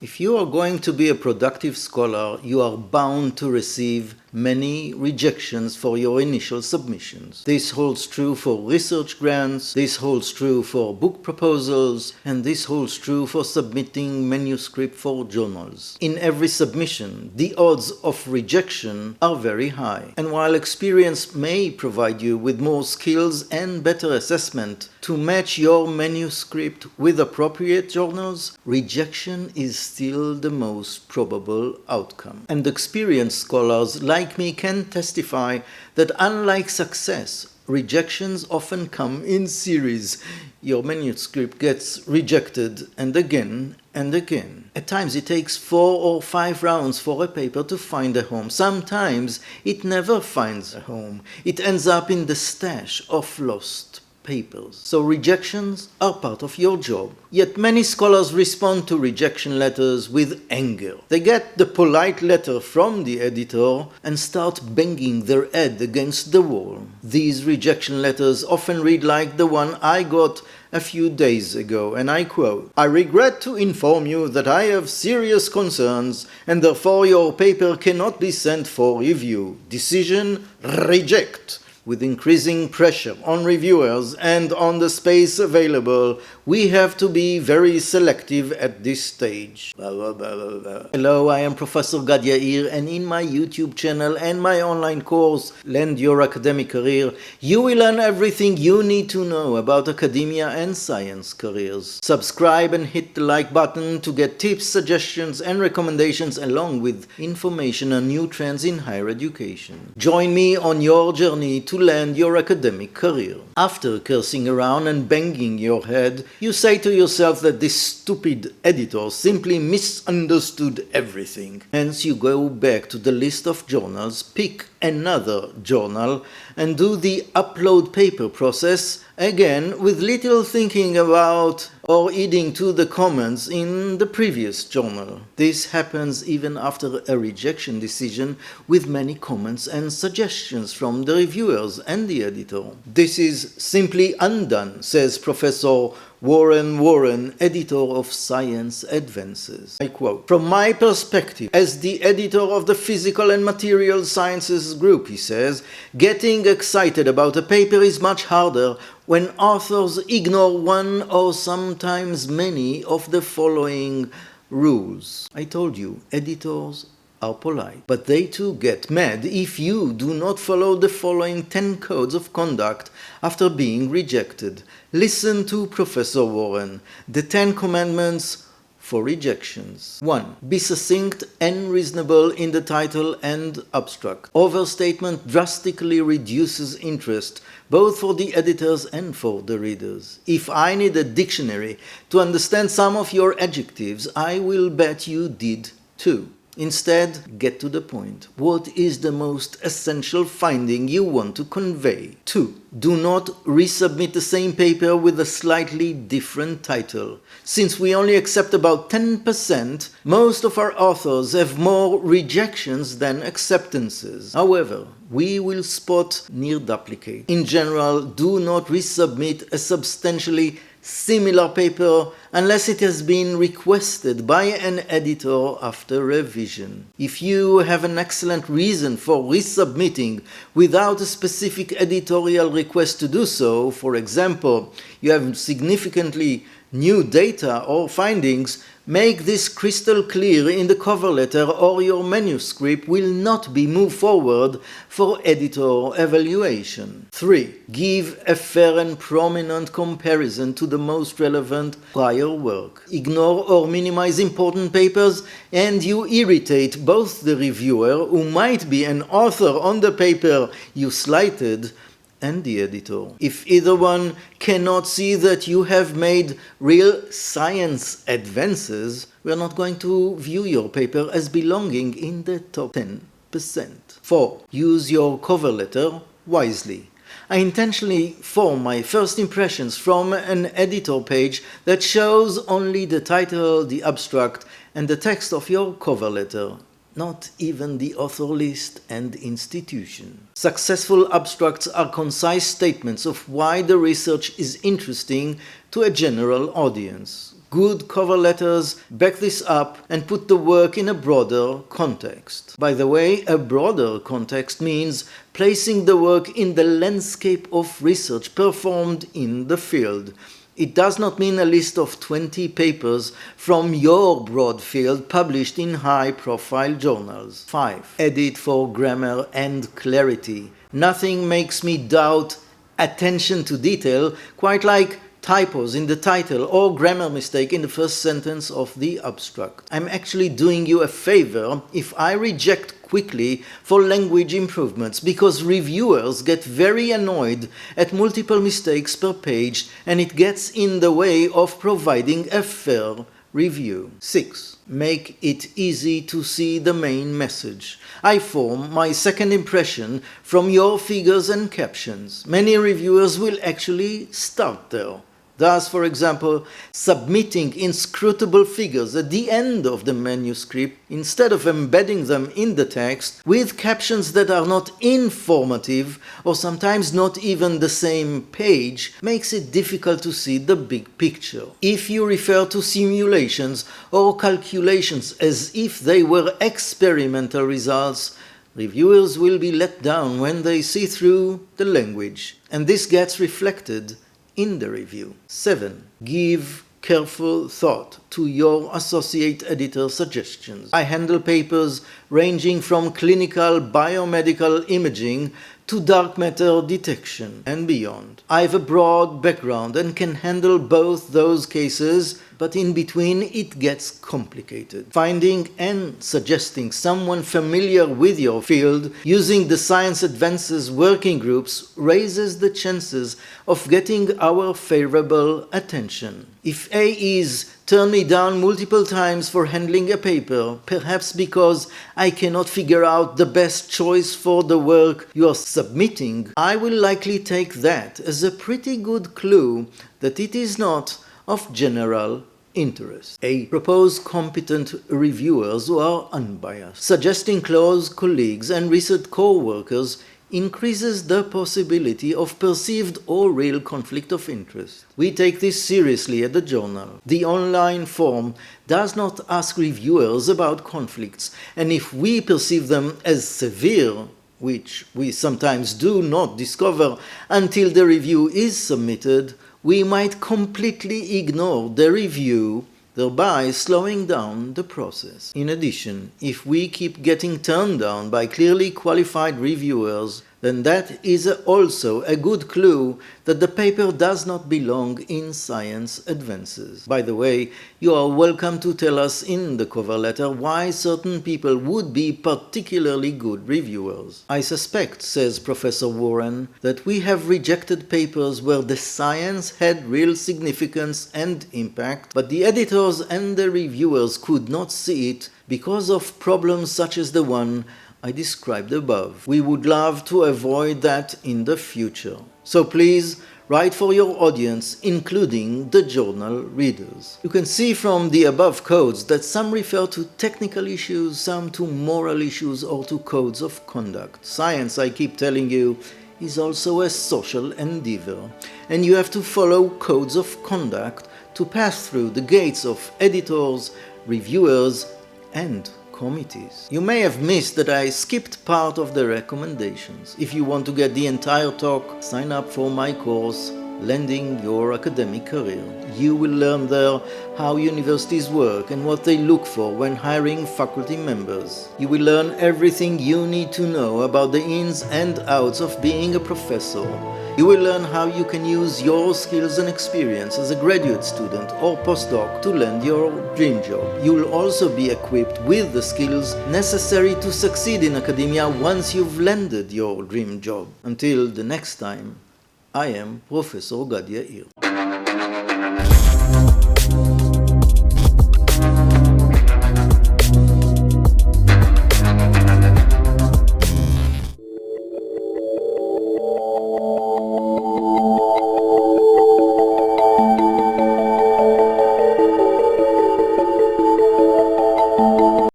If you are going to be a productive scholar, you are bound to receive many rejections for your initial submissions. This holds true for research grants, this holds true for book proposals, and this holds true for submitting manuscript for journals. In every submission, the odds of rejection are very high, and while experience may provide you with more skills and better assessment to match your manuscript with appropriate journals, rejection is still the most probable outcome. And experienced scholars like me can testify that unlike success, rejections often come in series. Your manuscript gets rejected and again and again. At times it takes 4 or 5 rounds for a paper to find a home. Sometimes it never finds a home. It ends up in the stash of lost papers. So rejections are part of your job. Yet many scholars respond to rejection letters with anger. They get the polite letter from the editor and start banging their head against the wall. These rejection letters often read like the one I got a few days ago, and I quote, "I regret to inform you that I have serious concerns and therefore your paper cannot be sent for review. Decision, reject." With increasing pressure on reviewers and on the space available, we have to be very selective at this stage. Blah, blah, blah, blah, blah. Hello, I am Professor Gad Yair, and in my YouTube channel and my online course, Land Your Academic Career, you will learn everything you need to know about academia and science careers. Subscribe and hit the like button to get tips, suggestions, and recommendations along with information on new trends in higher education. Join me on your journey to land your academic career. After cursing around and banging your head, you say to yourself that this stupid editor simply misunderstood everything. Hence you go back to the list of journals, pick another journal, and do the upload paper process again with little thinking about or heeding to the comments in the previous journal. This happens even after a rejection decision with many comments and suggestions from the reviewers and the editor. This is simply undone, says Professor Warren, editor of Science Advances. I quote, "From my perspective, as the editor of the Physical and Material Sciences group," he says, "getting excited about a paper is much harder when authors ignore one or sometimes many of the following rules." I told you, editors are polite, but they too get mad if you do not follow the following 10 codes of conduct after being rejected. Listen to Professor Warren, the 10 commandments for rejections. 1. Be succinct and reasonable in the title and abstract. Overstatement drastically reduces interest, both for the editors and for the readers. If I need a dictionary to understand some of your adjectives, I will bet you did too. Instead, get to the point. What is the most essential finding you want to convey? 2. Do not resubmit the same paper with a slightly different title. Since we only accept about 10%, most of our authors have more rejections than acceptances. However, we will spot near duplicate. In general, do not resubmit a substantially similar paper unless it has been requested by an editor after revision. If you have an excellent reason for resubmitting without a specific editorial request to do so, for example, you have significantly new data or findings, make this crystal clear in the cover letter or your manuscript will not be moved forward for editor evaluation. 3. Give a fair and prominent comparison to the most relevant prior work. Ignore or minimize important papers and you irritate both the reviewer, who might be an author on the paper you slighted, and the editor. If either one cannot see that you have made real science advances, we are not going to view your paper as belonging in the top 10%. 4. Use your cover letter wisely. I intentionally form my first impressions from an editor page that shows only the title, the abstract, and the text of your cover letter. Not even the author list and institution. Successful abstracts are concise statements of why the research is interesting to a general audience. Good cover letters back this up and put the work in a broader context. By the way, a broader context means placing the work in the landscape of research performed in the field. It does not mean a list of 20 papers from your broad field published in high-profile journals. 5. Edit for grammar and clarity. Nothing makes me doubt attention to detail quite like typos in the title or grammar mistake in the first sentence of the abstract. I'm actually doing you a favor if I reject quickly for language improvements, because reviewers get very annoyed at multiple mistakes per page and it gets in the way of providing a fair review. 6. Make it easy to see the main message. I form my second impression from your figures and captions. Many reviewers will actually start there. Thus, for example, submitting inscrutable figures at the end of the manuscript instead of embedding them in the text with captions that are not informative or sometimes not even the same page makes it difficult to see the big picture. If you refer to simulations or calculations as if they were experimental results, reviewers will be let down when they see through the language, and this gets reflected in the review. 7. Give careful thought to your associate editor suggestions. I handle papers ranging from clinical biomedical imaging to dark matter detection and beyond. I have a broad background and can handle both those cases, but in between it gets complicated. Finding and suggesting someone familiar with your field using the Science Advances working groups raises the chances of getting our favorable attention. If AEs turn me down multiple times for handling a paper, perhaps because I cannot figure out the best choice for the work you are submitting, I will likely take that as a pretty good clue that it is not of general interest. 8. Propose competent reviewers who are unbiased. Suggesting close colleagues and research co-workers increases the possibility of perceived or real conflict of interest. We take this seriously at the journal. The online form does not ask reviewers about conflicts, and if we perceive them as severe, which we sometimes do not discover until the review is submitted, we might completely ignore the review, thereby slowing down the process. In addition, if we keep getting turned down by clearly qualified reviewers, then that is also a good clue that the paper does not belong in Science Advances. By the way, you are welcome to tell us in the cover letter why certain people would be particularly good reviewers. I suspect, says Professor Warren, that we have rejected papers where the science had real significance and impact, but the editors and the reviewers could not see it because of problems such as the one I described above. We would love to avoid that in the future. So please write for your audience, including the journal readers. You can see from the above codes that some refer to technical issues, some to moral issues or to codes of conduct. Science, I keep telling you, is also a social endeavor, and you have to follow codes of conduct to pass through the gates of editors, reviewers, and committees. You may have missed that I skipped part of the recommendations. If you want to get the entire talk, sign up for my course, Landing Your Academic Career. You will learn there how universities work and what they look for when hiring faculty members. You will learn everything you need to know about the ins and outs of being a professor. You will learn how you can use your skills and experience as a graduate student or postdoc to land your dream job. You will also be equipped with the skills necessary to succeed in academia once you've landed your dream job. Until the next time, I am Professor Gad Yair.